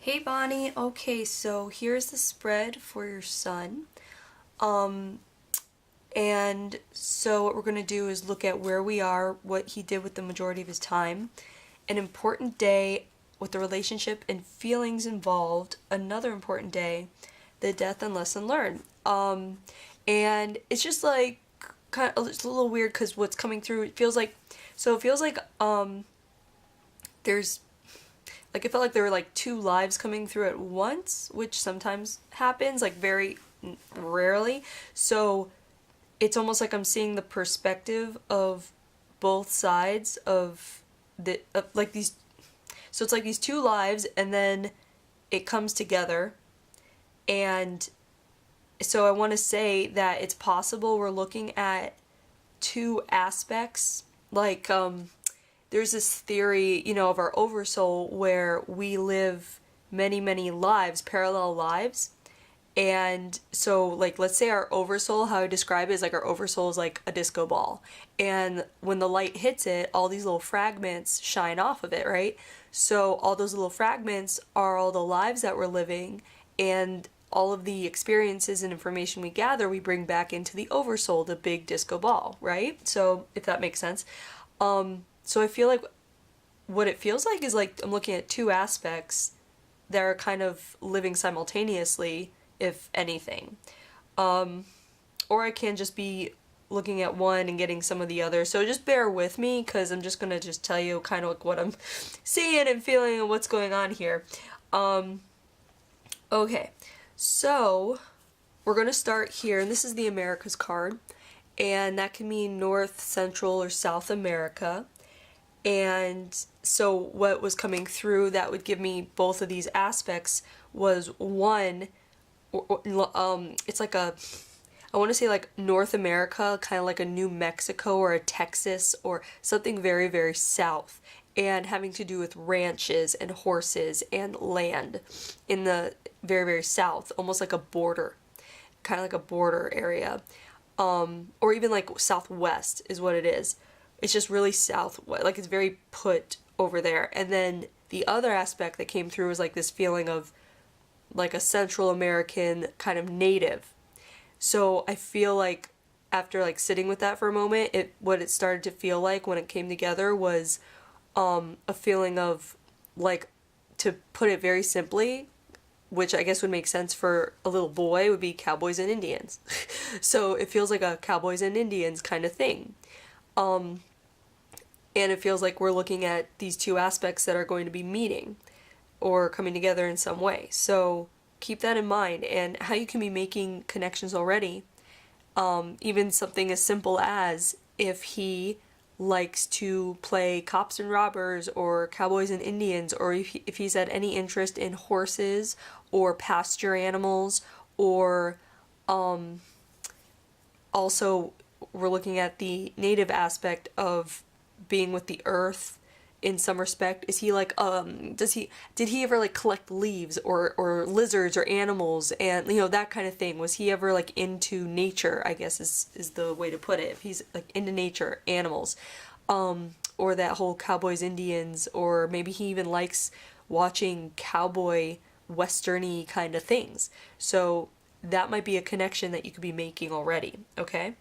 Hey Bonnie, okay, so here's the spread for your son. Um, and so what we're going to do is look at where we are, what he did with the majority of his time, an important day with the relationship and feelings involved, another important day, the death and lesson learned. And it's just like kind of it's a little weird because what's coming through it feels like there's like it felt like there were like two lives coming through at once, which sometimes happens, like very rarely. So it's almost like I'm seeing the perspective of both sides of like these. So it's like these two lives, and then it comes together. And so I want to say that it's possible we're looking at two aspects, like there's this theory, of our oversoul where we live many, many lives, parallel lives. And so, like, let's say our oversoul, how I describe it is like our oversoul is like a disco ball. And when the light hits it, all these little fragments shine off of it, right? So, all those little fragments are all the lives that we're living, and all of the experiences and information we gather, we bring back into the oversoul, the big disco ball, right? So, if that makes sense. So I feel like what it feels like is like I'm looking at two aspects that are kind of living simultaneously, if anything. Or I can just be looking at one and getting some of the other. So just bear with me because I'm just gonna just tell you kind of like what I'm seeing and feeling and what's going on here. Okay, so we're gonna start here, and this is the Americas card, and that can mean North, Central, or South America. And so what was coming through that would give me both of these aspects was one, it's like I want to say like North America, kind of like a New Mexico or a Texas or something very, very south, and having to do with ranches and horses and land in the very, very south, almost like a border, kind of like a border area. Or even like southwest is what it is. It's just really south, like it's very put over there. And then the other aspect that came through was like this feeling of like a Central American kind of native. So I feel like after like sitting with that for a moment, what it started to feel like when it came together was a feeling of, like, to put it very simply, which I guess would make sense for a little boy, would be cowboys and Indians. So it feels like a cowboys and Indians kind of thing. And it feels like we're looking at these two aspects that are going to be meeting or coming together in some way. So keep that in mind, and how you can be making connections already. Even something as simple as if he likes to play cops and robbers or cowboys and Indians, or if he's had any interest in horses or pasture animals, or also we're looking at the native aspect of being with the earth in some respect. Is he like did he ever like collect leaves or lizards or animals, and that kind of thing? Was he ever like into nature, I guess is the way to put it. If he's like into nature, animals, or that whole cowboys Indians, or maybe he even likes watching cowboy westerny kind of things. So that might be a connection that you could be making already, okay?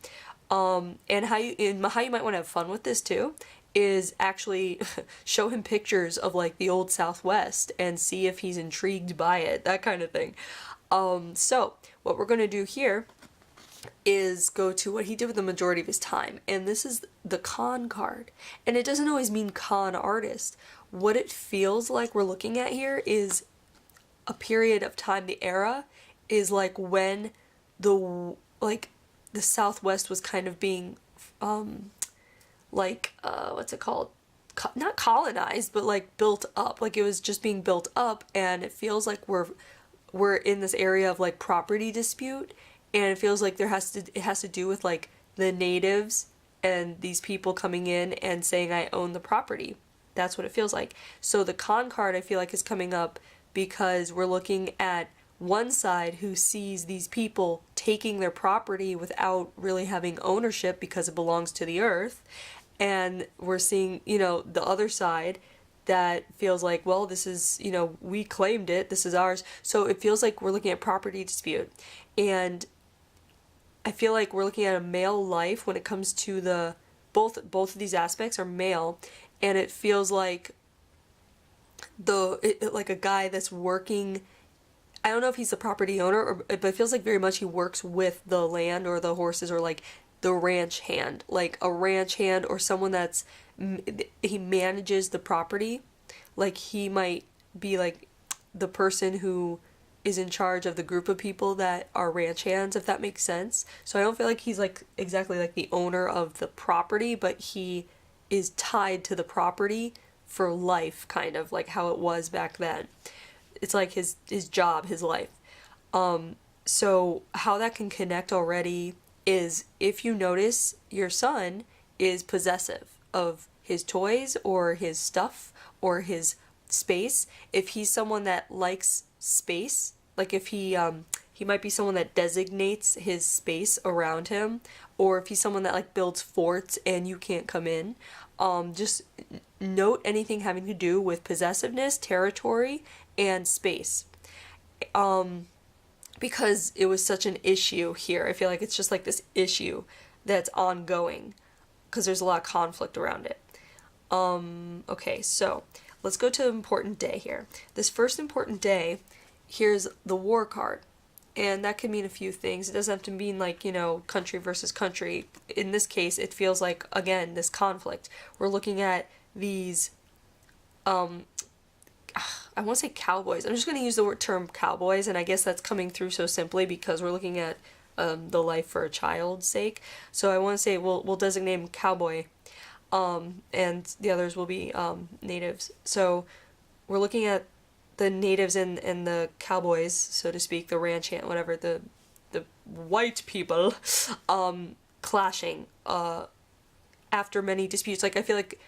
And how you might want to have fun with this too is actually show him pictures of like the old Southwest and see if he's intrigued by it, that kind of thing. So what we're going to do here is go to what he did with the majority of his time, and this is the con card. And it doesn't always mean con artist. What it feels like we're looking at here is a period of time. The era is like when the Southwest was kind of being what's it called, not colonized, but like built up. Like it was just being built up, and it feels like we're in this area of like property dispute, and it feels like it has to do with like the natives and these people coming in and saying I own the property. That's what it feels like. So the con card I feel like is coming up because we're looking at one side who sees these people taking their property without really having ownership because it belongs to the earth, and we're seeing, the other side that feels like, well, this is, we claimed it, this is ours. So it feels like we're looking at property dispute. And I feel like we're looking at a male life when it comes to the both of these aspects are male, and it feels like like a guy that's working. I don't know if he's the property owner, but it feels like very much he works with the land or the horses, or like the ranch hand, like a ranch hand or someone that's he manages the property. Like he might be like the person who is in charge of the group of people that are ranch hands, if that makes sense. So I don't feel like he's like exactly like the owner of the property, but he is tied to the property for life, kind of like how it was back then. It's like his job, his life. So how that can connect already is if you notice your son is possessive of his toys or his stuff or his space. If he's someone that likes space, like if he might be someone that designates his space around him, or if he's someone that like builds forts and you can't come in. Just note anything having to do with possessiveness, territory, and space. Because it was such an issue here. I feel like it's just like this issue that's ongoing because there's a lot of conflict around it. Okay, so let's go to important day here. This first important day, here's the war card. And that can mean a few things. It doesn't have to mean like, country versus country. In this case, it feels like, again, this conflict. We're looking at these, I want to say cowboys. I'm just going to use the term cowboys, and I guess that's coming through so simply because we're looking at the life for a child's sake. So I want to say we'll designate him cowboy, and the others will be natives. So we're looking at the natives and the cowboys, so to speak, the ranch hand, whatever, the white people, clashing after many disputes. Like I feel like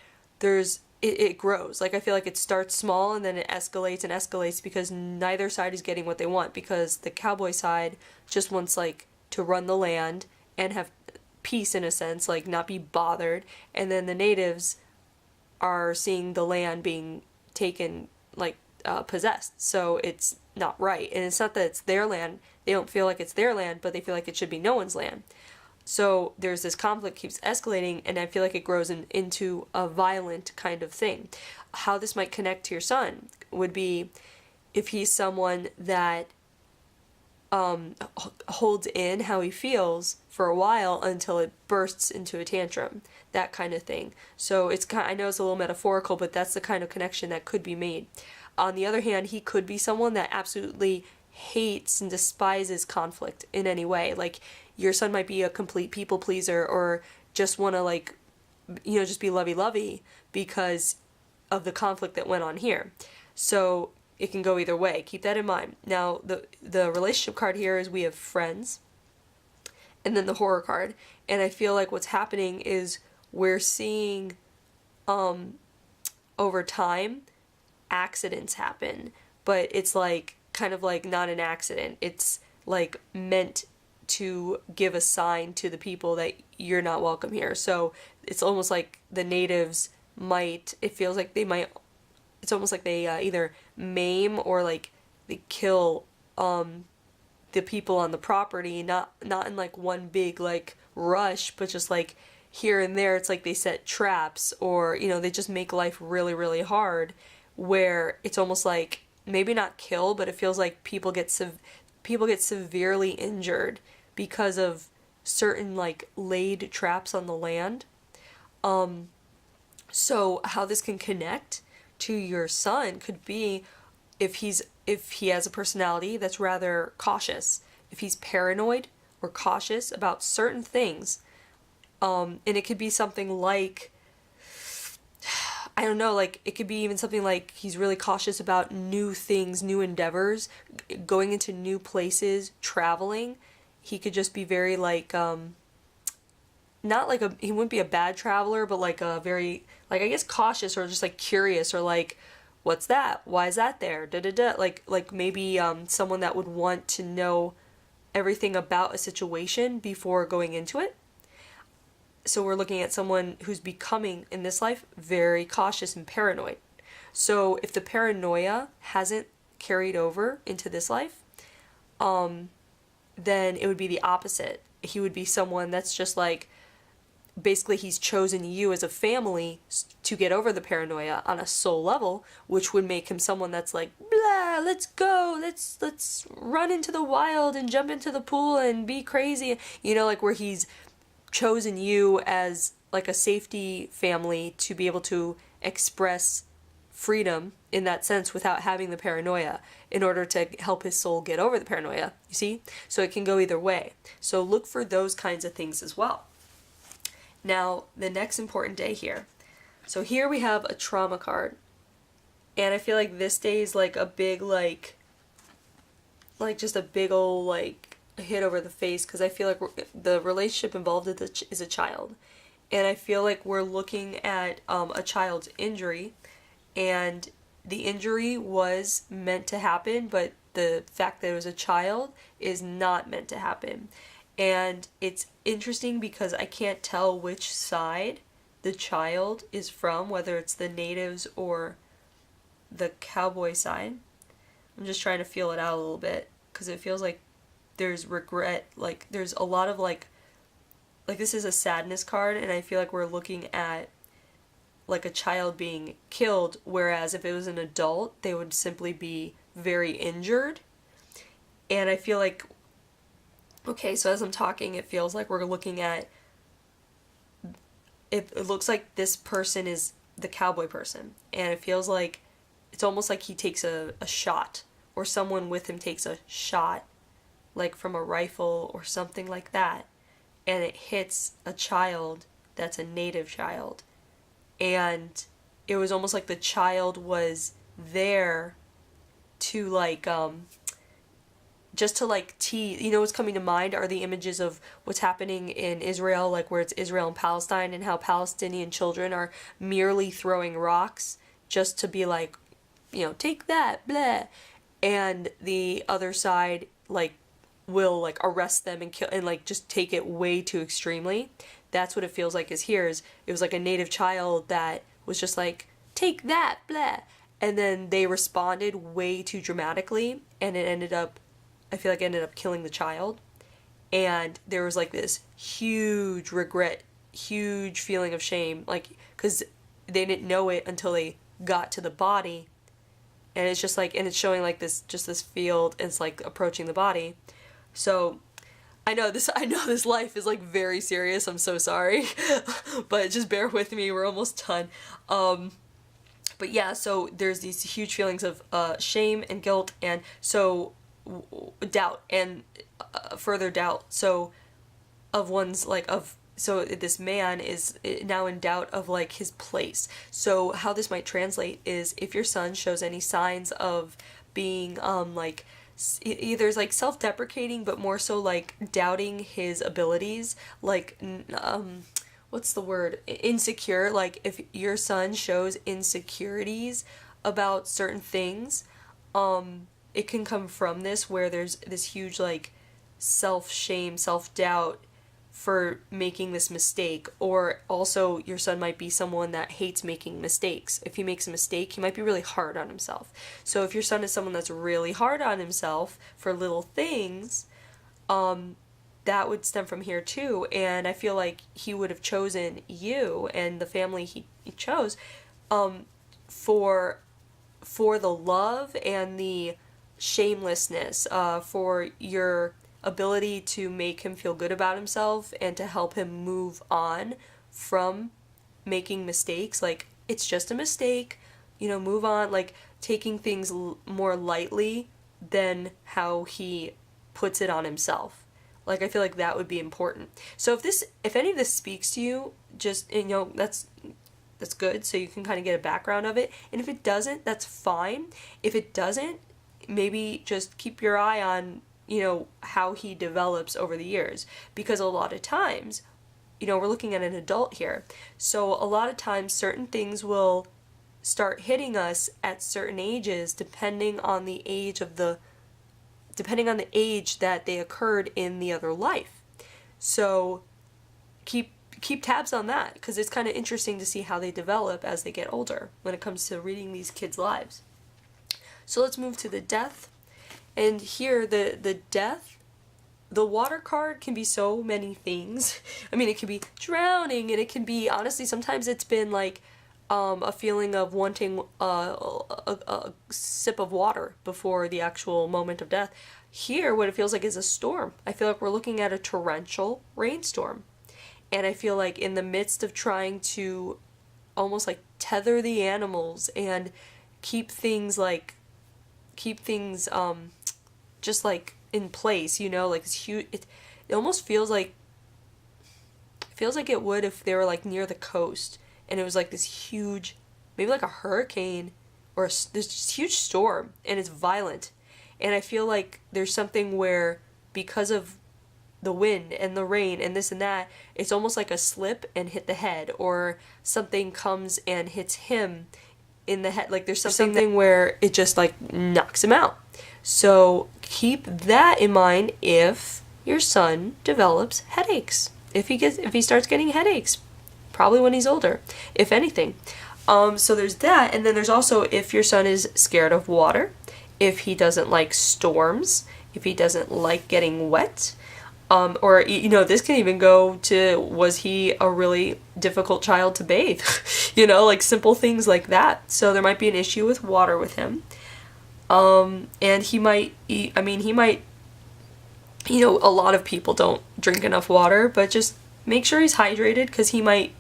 it grows. Like I feel like it starts small and then it escalates and escalates because neither side is getting what they want, because the cowboy side just wants like to run the land and have peace in a sense, like not be bothered, and then the natives are seeing the land being taken, like possessed, so it's not right. And it's not that it's their land, they don't feel like it's their land, but they feel like it should be no one's land. So there's this conflict keeps escalating, and I feel like it grows into a violent kind of thing. How this might connect to your son would be if he's someone that holds in how he feels for a while until it bursts into a tantrum, that kind of thing. So I know it's a little metaphorical, but that's the kind of connection that could be made. On the other hand, he could be someone that absolutely hates and despises conflict in any way. Like, your son might be a complete people pleaser or just want to, like, just be lovey-lovey because of the conflict that went on here. So it can go either way. Keep that in mind. Now, the relationship card here is we have friends, and then the horror card. And I feel like what's happening is we're seeing, over time, accidents happen, but it's like kind of like not an accident. It's like meant to give a sign to the people that you're not welcome here. So it's almost like the natives it's almost like they either maim or like they kill the people on the property, not in like one big like rush, but just like here and there. It's like they set traps, or they just make life really, really hard, where it's almost like maybe not kill, but it feels like people get severely injured because of certain like laid traps on the land. So how this can connect to your son could be if he has a personality that's rather cautious, if he's paranoid or cautious about certain things, and it could be something like, I don't know, like it could be even something like he's really cautious about new things, new endeavors, going into new places, traveling. He could just be very like, not like he wouldn't be a bad traveler, but like a very, like, I guess cautious, or just like curious, or like, what's that? Why is that there? Da da da. Like maybe someone that would want to know everything about a situation before going into it. So we're looking at someone who's becoming, in this life, very cautious and paranoid. So if the paranoia hasn't carried over into this life, then it would be the opposite. He would be someone that's just like, basically he's chosen you as a family to get over the paranoia on a soul level, which would make him someone that's like, blah, let's go, let's run into the wild and jump into the pool and be crazy, like where he's chosen you as like a safety family to be able to express freedom in that sense without having the paranoia, in order to help his soul get over the paranoia, you see? So it can go either way. So look for those kinds of things as well. Now, the next important day here. So here we have a trauma card. And I feel like this day is like a big, like just a big old, like, hit over the face, because I feel like the relationship involved is a child. And I feel like we're looking at a child's injury, and the injury was meant to happen, but the fact that it was a child is not meant to happen. And it's interesting because I can't tell which side the child is from, whether it's the natives or the cowboy side. I'm just trying to feel it out a little bit, because it feels like there's regret, like there's a lot of like this is a sadness card, and I feel like we're looking at like a child being killed, whereas if it was an adult, they would simply be very injured. And I feel like, okay, so as I'm talking, it feels like we're looking at, it looks like this person is the cowboy person, and it feels like it's almost like he takes a shot, or someone with him takes a shot, like from a rifle or something like that, and it hits a child that's a native child. And it was almost like the child was there to like just to like tease, what's coming to mind are the images of what's happening in Israel, like where it's Israel and Palestine, and how Palestinian children are merely throwing rocks just to be like, take that, blah. And the other side like will like arrest them and kill, and like just take it way too extremely. That's what it feels like is here. It was like a native child that was just like, take that, blah. And then they responded way too dramatically, and I feel like it ended up killing the child. And there was like this huge regret, huge feeling of shame, like, because they didn't know it until they got to the body. And it's just like, and it's showing like this field, and it's like approaching the body. So I know this life is like very serious. I'm so sorry. But just bear with me. We're almost done. But yeah, so there's these huge feelings of shame and guilt, and so doubt, and further doubt. So of one's like of so this man is now in doubt of like his place. So how this might translate is if your son shows any signs of being like either like self-deprecating, but more so like doubting his abilities, like what's the word, insecure, like if your son shows insecurities about certain things, it can come from this, where there's this huge like self-shame, self-doubt for making this mistake. Or also your son might be someone that hates making mistakes. If he makes a mistake, he might be really hard on himself. So if your son is someone that's really hard on himself for little things, that would stem from here too. And I feel like he would have chosen you and the family he chose for the love and the shamelessness, for your ability to make him feel good about himself and to help him move on from making mistakes. Like, it's just a mistake, move on, like taking things more lightly than how he puts it on himself. Like, I feel like that would be important. So if any of this speaks to you, just, that's good, so you can kind of get a background of it. And if it doesn't, that's fine. If it doesn't, maybe just keep your eye on, how he develops over the years. Because a lot of times, we're looking at an adult here. So a lot of times certain things will start hitting us at certain ages, depending on the age that they occurred in the other life. So keep keep tabs on that, because it's kind of interesting to see how they develop as they get older when it comes to reading these kids' lives. So let's move to the death. And here, the death, the water card can be so many things. I mean, it can be drowning, and it can be, honestly, sometimes it's been like a feeling of wanting a sip of water before the actual moment of death. Here, what it feels like is a storm. I feel like we're looking at a torrential rainstorm. And I feel like in the midst of trying to almost like tether the animals and keep things just like in place, you know, like it's huge. It almost feels like it would if they were like near the coast and it was like this huge, maybe like a hurricane or this huge storm, and it's violent. And I feel like there's something where, because of the wind and the rain and this and that, it's almost like a slip and hit the head, or something comes and hits him in the head. Like there's something where it just like knocks him out. So keep that in mind if your son develops headaches. If he starts getting headaches, probably when he's older, if anything. So there's that, and then there's also if your son is scared of water, if he doesn't like storms, if he doesn't like getting wet. Or, you know, this can even go to, was he a really difficult child to bathe? You know, like simple things like that. So there might be an issue with water with him. And he might, you know, a lot of people don't drink enough water, but just make sure he's hydrated, because he might,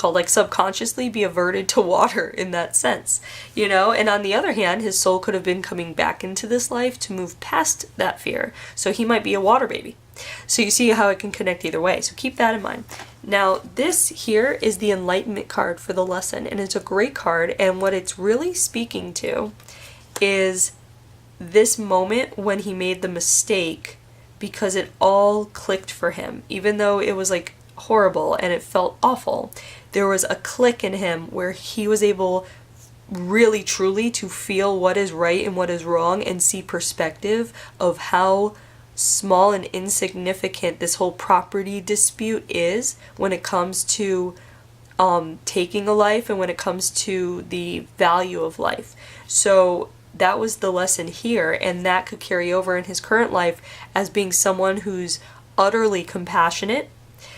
like subconsciously be averted to water in that sense, you know? And on the other hand, his soul could have been coming back into this life to move past that fear. So he might be a water baby. So you see how it can connect either way. So keep that in mind. Now, this here is the Enlightenment card for the lesson, and it's a great card. And what it's really speaking to is this moment when he made the mistake, because it all clicked for him, even though it was like horrible and it felt awful. There was a click in him where he was able really truly to feel what is right and what is wrong, and see perspective of how small and insignificant this whole property dispute is when it comes to taking a life and when it comes to the value of life. So that was the lesson here, and that could carry over in his current life as being someone who's utterly compassionate,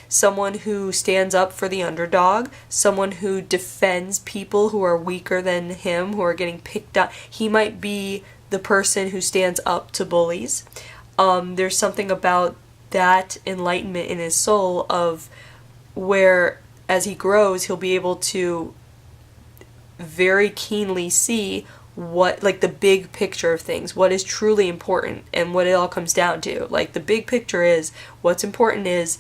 someone who stands up for the underdog, someone who defends people who are weaker than him, who are getting picked up. He might be the person who stands up to bullies. There's something about that enlightenment in his soul of where, as he grows, he'll be able to very keenly see what, like, the big picture of things, what is truly important and what it all comes down to. Like, the big picture is, what's important is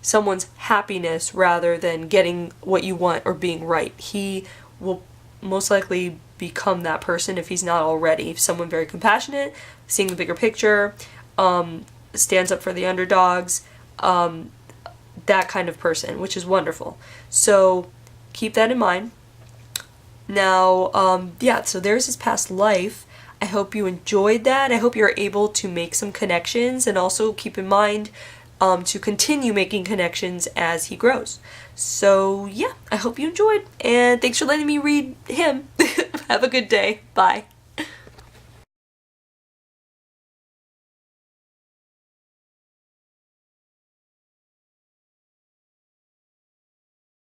someone's happiness rather than getting what you want or being right. He will most likely become that person if he's not already. Someone very compassionate, seeing the bigger picture, stands up for the underdogs, that kind of person, which is wonderful. So keep that in mind. Now, so there's his past life. I hope you enjoyed that. I hope you're able to make some connections, and also keep in mind to continue making connections as he grows. So yeah, I hope you enjoyed, and thanks for letting me read him. Have a good day. Bye.